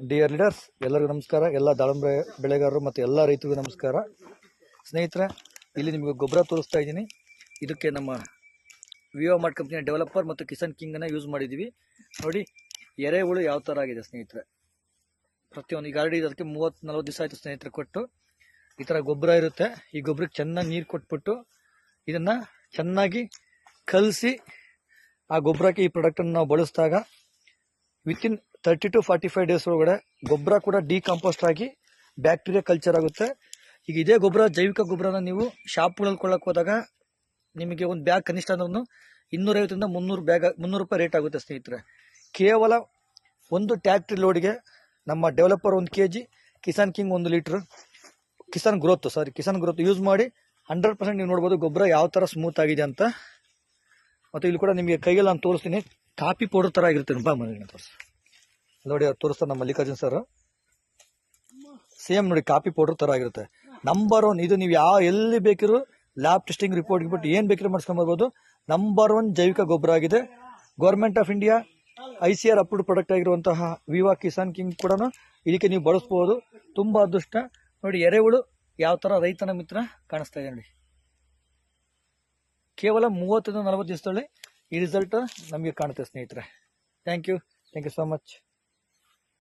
Dear leaders, ಎಲ್ಲರಿಗೂ ನಮಸ್ಕಾರ. ಎಲ್ಲ ದಾಳಿಂಬೆ ಬೆಳೆಗಾರರು ಮತ್ತು ಎಲ್ಲ ರೈತರಿಗೂ ನಮಸ್ಕಾರ. ಸ್ನೇಹಿತರೆ, ಇಲ್ಲಿ ನಿಮಗೆ ಗೊಬ್ಬರ ತೋರಿಸ್ತಾ ಇದ್ದೀನಿ. ಇದಕ್ಕೆ ನಮ್ಮ ವಿವಾ ಮಾರ್ಟ್ ಕಂಪ್ನಿಯ ಡೆವಲಪರ್ ಮತ್ತು ಕಿಸಾನ್ ಕಿಂಗನ್ನು ಯೂಸ್ ಮಾಡಿದ್ದೀವಿ. ನೋಡಿ ಎರೆಹುಳು ಯಾವ ಥರ ಆಗಿದೆ ಸ್ನೇಹಿತರೆ. ಪ್ರತಿಯೊಂದು ಈಗ ಆಲ್ರೆಡಿ ಅದಕ್ಕೆ 30-40 ದಿವಸ ಆಯಿತು ಸ್ನೇಹಿತರೆ ಕೊಟ್ಟು. ಈ ಥರ ಗೊಬ್ಬರ ಇರುತ್ತೆ. ಈ ಗೊಬ್ಬರಕ್ಕೆ ಚೆನ್ನಾಗಿ ನೀರು ಕೊಟ್ಬಿಟ್ಟು ಇದನ್ನು ಚೆನ್ನಾಗಿ ಕಲಸಿ ಆ ಗೊಬ್ಬರಕ್ಕೆ ಈ ಪ್ರಾಡಕ್ಟನ್ನು ನಾವು ಬಳಸಿದಾಗ ವಿತಿನ್ 30 to 45 ಡೇಸ್ ಒಳಗಡೆ ಗೊಬ್ಬರ ಕೂಡ ಡಿಕಂಪೋಸ್ಟ್ ಆಗಿ ಬ್ಯಾಕ್ಟೀರಿಯಾ ಕಲ್ಚರ್ ಆಗುತ್ತೆ. ಈಗ ಇದೇ ಗೊಬ್ಬರ, ಜೈವಿಕ ಗೊಬ್ಬರನ ನೀವು ಶಾಪ್ಗಳಲ್ಲಿ ಕೊಳ್ಳಕ್ಕೆ ಹೋದಾಗ ನಿಮಗೆ ಒಂದು ಬ್ಯಾಗ್ ಕನಿಷ್ಠ ಅಂದ್ರೂ 250 300 ರೂಪಾಯಿ ರೇಟ್ ಆಗುತ್ತೆ ಸ್ನೇಹಿತರೆ. ಕೇವಲ ಒಂದು ಟ್ಯಾಕ್ಟ್ರಿ ಲೋಡ್ಗೆ ನಮ್ಮ developer 1 kg, Kisan king 1 litre, Kisan growth use ಮಾಡಿ 100% ನೀವು ನೋಡ್ಬೋದು ಗೊಬ್ಬರ ಯಾವ ಥರ ಸ್ಮೂತ್ ಆಗಿದೆ ಅಂತ. ಮತ್ತು ಇಲ್ಲಿ ಕೂಡ ನಿಮಗೆ ಕೈಯಲ್ಲಿ ನಾನು ತೋರಿಸ್ತೀನಿ. ಕಾಫಿ ಪೌಡರ್ ಥರ ಆಗಿರುತ್ತೆ. ತೋರಿಸಿ ನೋಡಿ, ಅವ್ರು ತೋರಿಸ್ತಾರೆ ನಮ್ಮ ಮಲ್ಲಿಕಾರ್ಜುನ್ ಸರ್. ಸೇಮ್ ನೋಡಿ, ಕಾಫಿ ಪೌಡರ್ ಥರ ಆಗಿರುತ್ತೆ. ನಂಬರ್ 1 ಇದು. ನೀವು ಎಲ್ಲಿ ಬೇಕಿರೋ ಲ್ಯಾಬ್ ಟೆಸ್ಟಿಂಗ್ ರಿಪೋರ್ಟ್ ಬಿಟ್ಟು ಏನು ಬೇಕಿರೋ ಮಾಡಿಸ್ಕೊಂಬರ್ಬೋದು. ನಂಬರ್ 1 ಜೈವಿಕ ಗೊಬ್ಬರ ಆಗಿದೆ. Government of India ICAR approved product ಆಗಿರುವಂತಹ ವಿವಾ ಕಿಸಾನ್ ಕಿಂಗ್ ಕೂಡ ಇದಕ್ಕೆ ನೀವು ಬಳಸ್ಬೋದು. ತುಂಬ ಅದೃಷ್ಟ. ನೋಡಿ ಎರೆಹುಳು ಯಾವ ಥರ ರೈತನ ಮಿತ್ರ ಕಾಣಿಸ್ತಾ ಇದೆ ನೋಡಿ. ಕೇವಲ 30-40 ದಿವಸದಲ್ಲಿ ಈ ರಿಸಲ್ಟ್ ನಮಗೆ ಕಾಣುತ್ತೆ ಸ್ನೇಹಿತರೆ. Thank you so much.